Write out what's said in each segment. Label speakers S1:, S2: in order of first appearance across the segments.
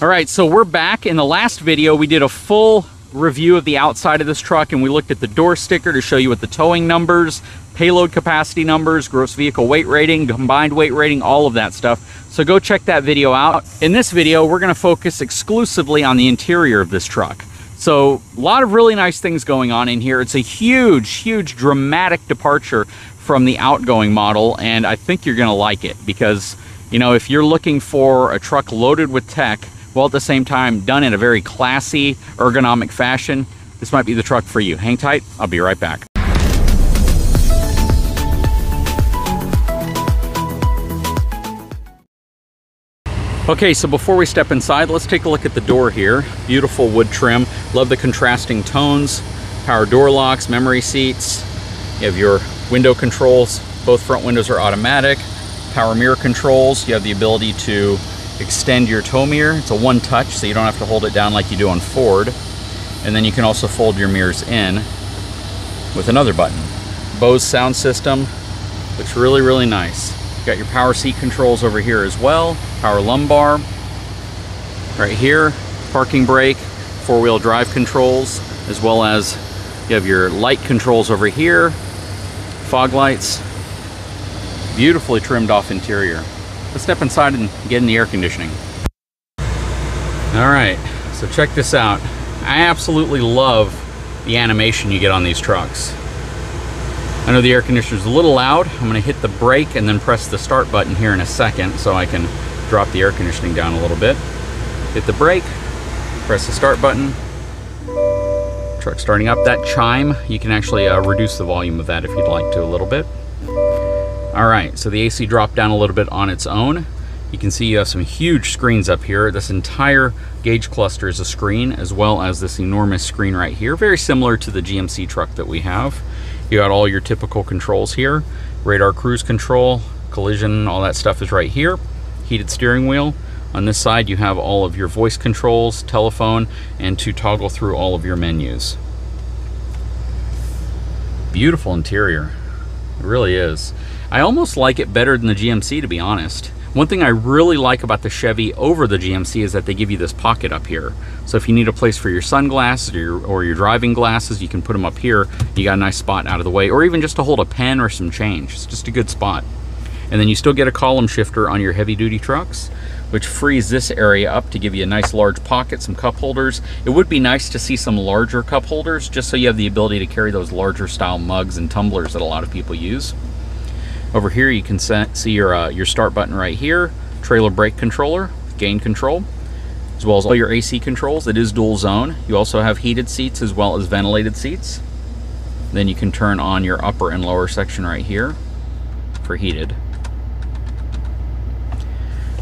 S1: All right, so we're back. In the last video, we did a full review of the outside of this truck, and we looked at the door sticker to show you what the towing numbers, payload capacity numbers, gross vehicle weight rating, combined weight rating, all of that stuff. So go check that video out. In this video, we're gonna focus exclusively on the interior of this truck. So a lot of really nice things going on in here. It's a huge dramatic departure from the outgoing model, and I think you're gonna like it because, you know, if you're looking for a truck loaded with tech, while at the same time done in a very classy, ergonomic fashion, this might be the truck for you. Hang tight, I'll be right back. Okay, so before we step inside, let's take a look at the door here. Beautiful wood trim. Love the contrasting tones. Power door locks, memory seats. You have your window controls. Both front windows are automatic. Power mirror controls. You have the ability to extend your tow mirror. It's a one touch, so you don't have to hold it down like you do on Ford. And then you can also fold your mirrors in with another button. Bose sound system looks really nice. Got your power seat controls over here as well. Power lumbar right here. Parking brake, four-wheel drive controls, as well as you have your light controls over here. Fog lights. Beautifully trimmed off interior. Let's step inside and get in the air conditioning. All right, so check this out. I absolutely love the animation you get on these trucks. I know the air conditioner's a little loud. I'm gonna hit the brake and then press the start button here in a second so I can drop the air conditioning down a little bit. Hit the brake, press the start button. Truck starting up. That chime, you can actually reduce the volume of that if you'd like to a little bit. All right, so the AC dropped down a little bit on its own. You can see you have some huge screens up here. This entire gauge cluster is a screen, as well as this enormous screen right here, very similar to the GMC truck that we have. You got all your typical controls here. Radar cruise control, collision, all that stuff is right here. Heated steering wheel. On this side, you have all of your voice controls, telephone, and to toggle through all of your menus. Beautiful interior. It really is. I almost like it better than the GMC, to be honest. One thing I really like about the Chevy over the GMC is that they give you this pocket up here. So if you need a place for your sunglasses or your driving glasses, you can put them up here. You got a nice spot out of the way, or even just to hold a pen or some change. It's just a good spot. And then you still get a column shifter on your heavy duty trucks, which frees this area up to give you a nice large pocket, some cup holders. It would be nice to see some larger cup holders, just so you have the ability to carry those larger style mugs and tumblers that a lot of people use. Over here you can see your start button right here, trailer brake controller, gain control, as well as all your AC controls. It is dual zone. You also have heated seats as well as ventilated seats. Then you can turn on your upper and lower section right here for heated.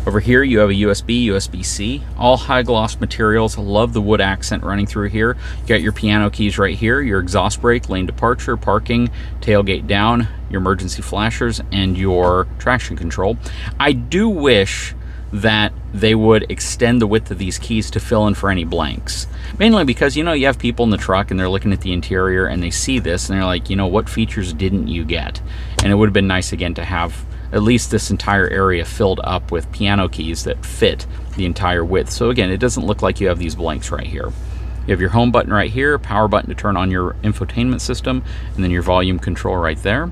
S1: Over here you have a USB, USB-C, all high gloss materials. I love the wood accent running through here. You got your piano keys right here, your exhaust brake, lane departure, parking, tailgate down, your emergency flashers, and your traction control. I do wish that they would extend the width of these keys to fill in for any blanks. Mainly because, you know, you have people in the truck and they're looking at the interior and they see this and they're like, you know, what features didn't you get? And it would have been nice again to have at least this entire area filled up with piano keys that fit the entire width. So again, it doesn't look like you have these blanks right here. You have your home button right here, power button to turn on your infotainment system, and then your volume control right there.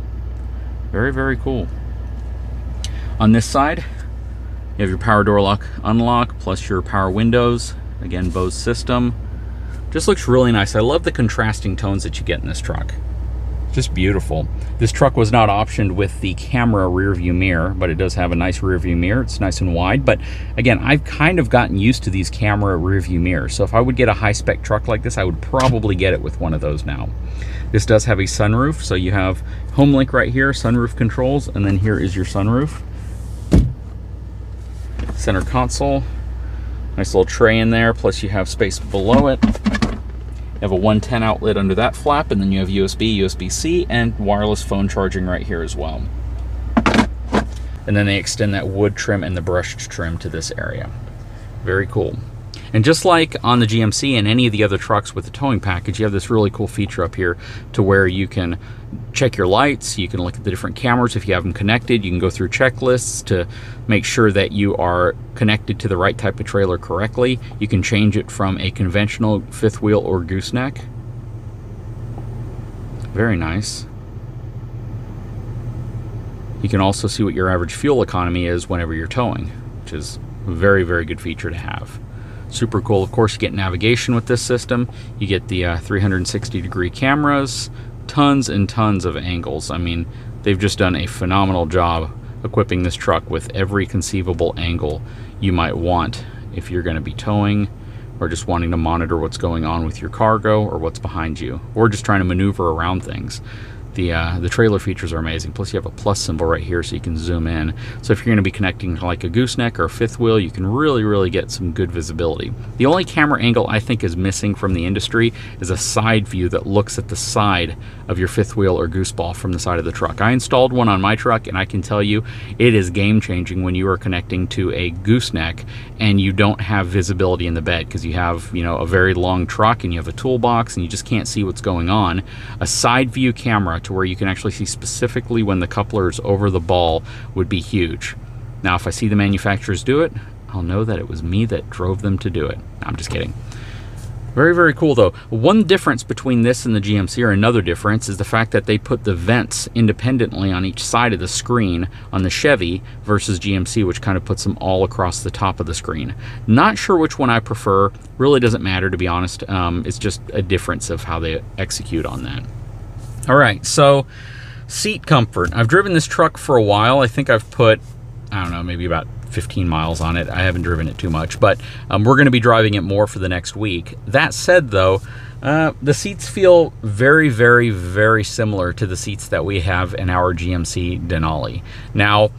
S1: Very cool. On this side, you have your power door lock unlock, plus your power windows. Again, Bose system. Just looks really nice. I love the contrasting tones that you get in this truck. Just beautiful. This truck was not optioned with the camera rear view mirror, but it does have a nice rear view mirror. It's nice and wide, but again, I've kind of gotten used to these camera rear view mirrors. So if I would get a high spec truck like this, I would probably get it with one of those now. This does have a sunroof, so you have home link right here, sunroof controls, and then here is your sunroof. Center console, nice little tray in there, plus you have space below it. You have a 110 outlet under that flap, and then you have USB, USB-C, and wireless phone charging right here as well. And then they extend that wood trim and the brushed trim to this area. Very cool. And just like on the GMC and any of the other trucks with the towing package, you have this really cool feature up here to where you can check your lights, you can look at the different cameras if you have them connected, you can go through checklists to make sure that you are connected to the right type of trailer correctly. You can change it from a conventional fifth wheel or gooseneck. Very nice. You can also see what your average fuel economy is whenever you're towing, which is a very, very good feature to have. Super cool. Of course, you get navigation with this system. You get the 360-degree cameras, tons and tons of angles. I mean, they've just done a phenomenal job equipping this truck with every conceivable angle you might want if you're going to be towing or just wanting to monitor what's going on with your cargo or what's behind you, or just trying to maneuver around things. The trailer features are amazing. Plus you have a plus symbol right here so you can zoom in. So if you're going to be connecting to like a gooseneck or a fifth wheel, you can really get some good visibility. The only camera angle I think is missing from the industry is a side view that looks at the side of your fifth wheel or gooseball from the side of the truck. I installed one on my truck, and I can tell you it is game changing when you are connecting to a gooseneck and you don't have visibility in the bed because you have, you know, a very long truck and you have a toolbox and you just can't see what's going on. A side view camera to where you can actually see specifically when the coupler is over the ball would be huge. Now, if I see the manufacturers do it, I'll know that it was me that drove them to do it. No, I'm just kidding. Very cool though. One difference between this and the GMC, or another difference, is the fact that they put the vents independently on each side of the screen on the Chevy versus GMC, which kind of puts them all across the top of the screen. Not sure which one I prefer. Really doesn't matter, to be honest. It's just a difference of how they execute on that. All right, so seat comfort. I've driven this truck for a while. I think I've put, I don't know, maybe about 15 miles on it. I haven't driven it too much, but we're going to be driving it more for the next week. That said, though, the seats feel very similar to the seats that we have in our GMC Denali. Now,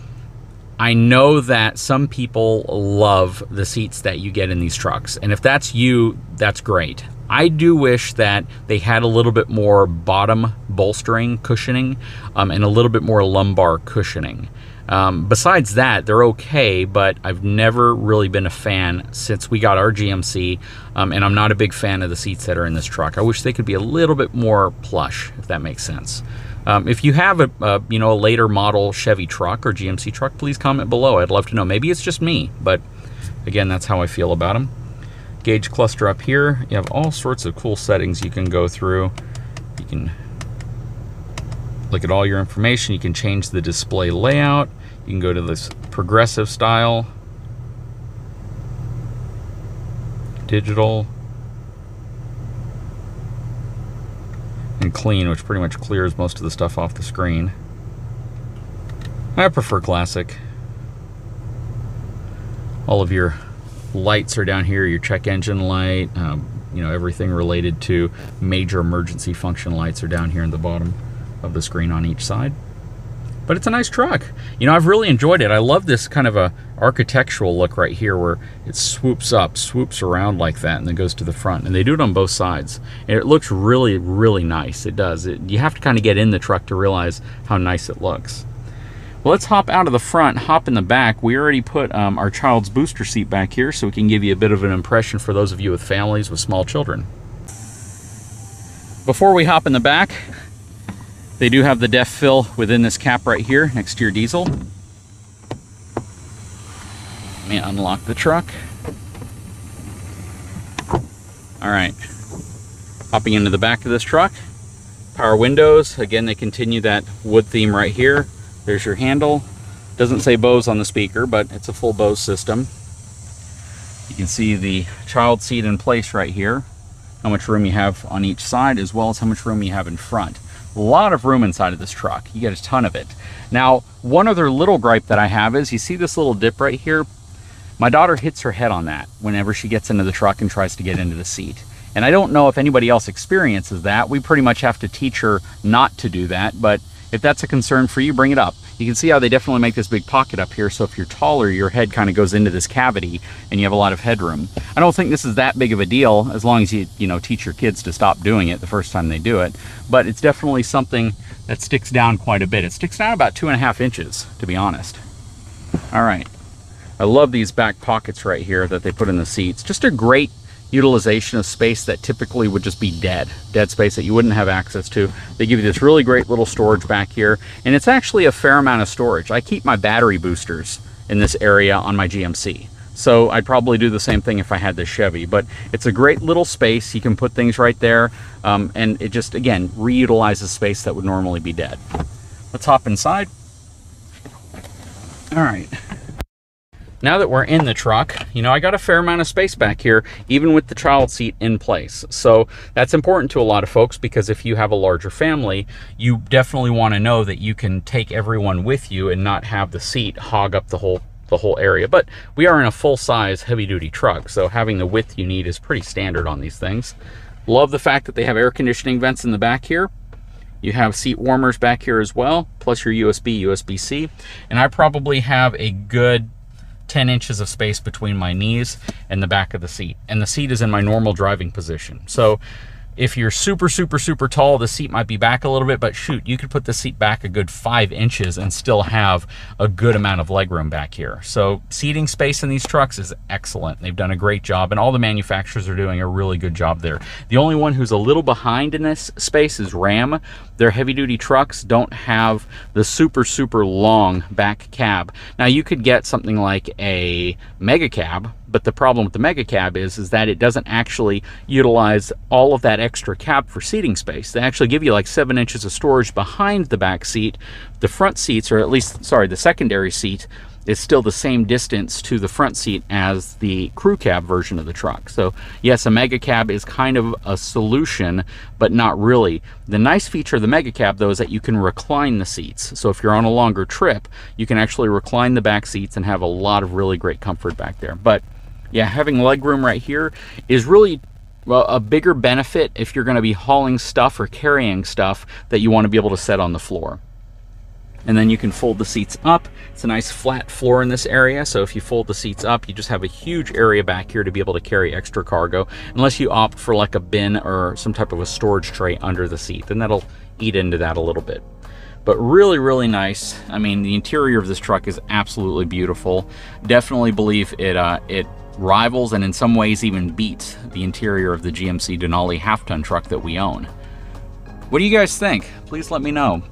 S1: I know that some people love the seats that you get in these trucks, and if that's you, that's great. I do wish that they had a little bit more bottom bolstering, cushioning, and a little bit more lumbar cushioning. Besides that, they're okay, but I've never really been a fan since we got our GMC, and I'm not a big fan of the seats that are in this truck. I wish they could be a little bit more plush, if that makes sense. If you have a later model Chevy truck or GMC truck, please comment below. I'd love to know. Maybe it's just me, but again, that's how I feel about them. Gauge cluster up here. You have all sorts of cool settings you can go through. You can look at all your information. You can change the display layout. You can go to this progressive style, digital, and clean, which pretty much clears most of the stuff off the screen. I prefer classic. All of your lights are down here, your check engine light, everything related to major emergency function lights are down here in the bottom of the screen on each side. But it's a nice truck. I've really enjoyed it. I love this kind of a architectural look right here where it swoops up, swoops around like that, and then goes to the front. And they do it on both sides. And it looks really nice. It does. You have to kind of get in the truck to realize how nice it looks. Well, let's hop out of the front, hop in the back. We already put our child's booster seat back here so we can give you a bit of an impression for those of you with families with small children. Before we hop in the back, they do have the depth fill within this cap right here next to your diesel. Let me unlock the truck. All right, hopping into the back of this truck. Power windows, again, they continue that wood theme right here. There's your handle. Doesn't say Bose on the speaker, but it's a full Bose system. You can see the child seat in place right here, how much room you have on each side, as well as how much room you have in front. A lot of room inside of this truck. You get a ton of it. Now, one other little gripe that I have is, you see this little dip right here? My daughter hits her head on that whenever she gets into the truck and tries to get into the seat. And I don't know if anybody else experiences that. We pretty much have to teach her not to do that, but if that's a concern for you, bring it up. You can see how they definitely make this big pocket up here, so if you're taller, your head kind of goes into this cavity and you have a lot of headroom. I don't think this is that big of a deal as long as you teach your kids to stop doing it the first time they do it, but it's definitely something that sticks down quite a bit. It sticks down about 2.5 inches, to be honest. All right, I love these back pockets right here that they put in the seats. Just a great utilization of space that typically would just be dead space that you wouldn't have access to. They give you this really great little storage back here, and it's actually a fair amount of storage. I keep my battery boosters in this area on my GMC, so I'd probably do the same thing if I had this Chevy, but it's a great little space. You can put things right there, and it just, again, reutilizes space that would normally be dead. Let's hop inside. All right. Now that we're in the truck, you know, I got a fair amount of space back here, even with the child seat in place. So that's important to a lot of folks, because if you have a larger family, you definitely want to know that you can take everyone with you and not have the seat hog up the whole area. But we are in a full-size heavy-duty truck, so having the width you need is pretty standard on these things. Love the fact that they have air conditioning vents in the back here. You have seat warmers back here as well, plus your USB-C, and I probably have a good 10 inches of space between my knees and the back of the seat. And the seat is in my normal driving position. So if you're super tall, the seat might be back a little bit, but shoot, you could put the seat back a good 5 inches and still have a good amount of legroom back here. So seating space in these trucks is excellent. They've done a great job, and all the manufacturers are doing a really good job there. The only one who's a little behind in this space is Ram. Their heavy-duty trucks don't have the super long back cab. Now, you could get something like a mega cab, but the problem with the mega cab is that it doesn't actually utilize all of that extra cab for seating space. They actually give you like 7 inches of storage behind the back seat. The front seats, or at least, sorry, the secondary seat, is still the same distance to the front seat as the crew cab version of the truck. So yes, a mega cab is kind of a solution, but not really. The nice feature of the mega cab, though, is that you can recline the seats. So if you're on a longer trip, you can actually recline the back seats and have a lot of really great comfort back there. But yeah, having legroom right here is really, well, a bigger benefit if you're going to be hauling stuff or carrying stuff that you want to be able to set on the floor. And then you can fold the seats up. It's a nice flat floor in this area, so if you fold the seats up, you just have a huge area back here to be able to carry extra cargo, unless you opt for like a bin or some type of a storage tray under the seat. Then that'll eat into that a little bit. But really nice. I mean, the interior of this truck is absolutely beautiful. Definitely believe it rivals, and in some ways even beats, the interior of the GMC Denali half-ton truck that we own. What do you guys think? Please let me know.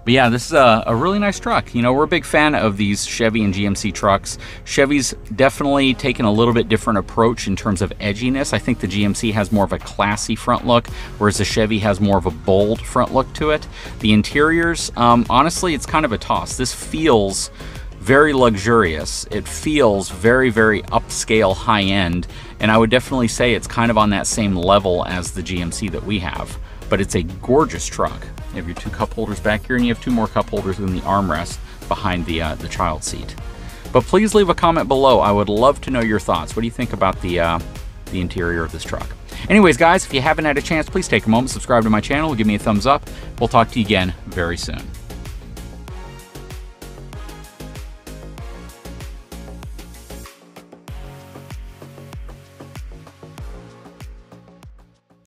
S1: But yeah, this is a really nice truck. You know, we're a big fan of these Chevy and GMC trucks. Chevy's definitely taken a little bit different approach in terms of edginess. I think the GMC has more of a classy front look, whereas the Chevy has more of a bold front look to it. The interiors, honestly, it's kind of a toss. This feels very luxurious. It feels very upscale, high-end, and I would definitely say it's kind of on that same level as the GMC that we have. But it's a gorgeous truck. You have your 2 cup holders back here, and you have 2 more cup holders in the armrest behind the child seat. But please leave a comment below. I would love to know your thoughts. What do you think about the interior of this truck? Anyways, guys, if you haven't had a chance, please take a moment, subscribe to my channel, give me a thumbs up. We'll talk to you again very soon.